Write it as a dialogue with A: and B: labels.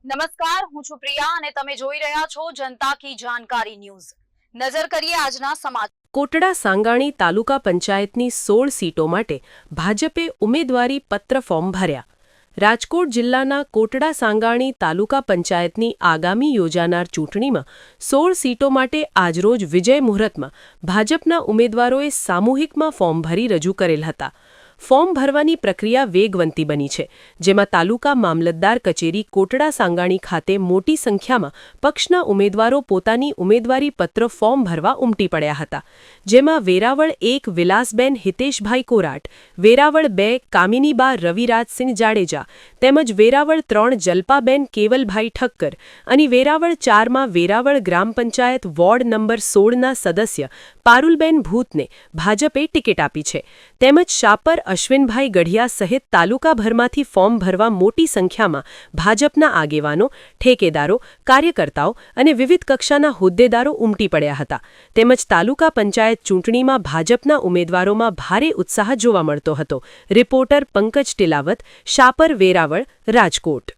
A: નમસ્કાર, હું છું પ્રિયા અને તમે જોઈ રહ્યા છો જનતા કી જાણકારી ન્યૂઝ। નજર કરીએ આજના સમાચાર।
B: કોટડા સાંગાણી તાલુકા પંચાયતની 16 સીટો માટે ભાજપે ઉમેદવારી પત્ર ફોર્મ ભર્યા। રાજકોટ જિલ્લાના કોટડા સાંગાણી તાલુકા પંચાયતની આગામી યોજાનાર ચૂંટણીમાં 16 સીટો માટે આજરોજ વિજય મુહૂર્તમાં ભાજપના ઉમેદવારોએ સામૂહિકમાં ફોર્મ ભરી રજૂ કરેલ હતા। ફોર્મ ભરવાની પ્રક્રિયા વેગવંતી બની છે, જેમાં તાલુકા મામલતદાર કચેરી કોટડા સાંગાણી ખાતે મોટી સંખ્યામાં પક્ષના ઉમેદવારો પોતાની ઉમેદવારી પત્ર ફોર્મ ભરવા ઉમટી પડ્યા હતા, જેમાં વેરાવળ 1 વિલાસબેન હિતેશભાઈ કોરાટ, વેરાવળ 2 કામિનીબા રવિરાજસિંહ જાડેજા તેમજ વેરાવળ 3 જલ્પાબેન કેવલભાઈ ઠક્કર અને વેરાવળ 4માં વેરાવળ ગ્રામ પંચાયત વોર્ડ નંબર 16ના સદસ્ય પારુલબેન ભૂતને ભાજપે ટિકિટ આપી છે, તેમજ શાપર અશ્વિનભાઈ ગઢિયા સહિત તાલુકાભરમાંથી ફોર્મ ભરવા મોટી સંખ્યામાં ભાજપના આગેવાનો, ઠેકેદારો, કાર્યકર્તાઓ અને વિવિધ કક્ષાના હોદ્દેદારો ઉમટી પડ્યા હતા, તેમજ તાલુકા પંચાયત ચૂંટણીમાં ભાજપના ઉમેદવારોમાં ભારે ઉત્સાહ જોવા મળતો હતો। રિપોર્ટર પંકજ ટિલાવત, શાપર, વેરાવળ, રાજકોટ।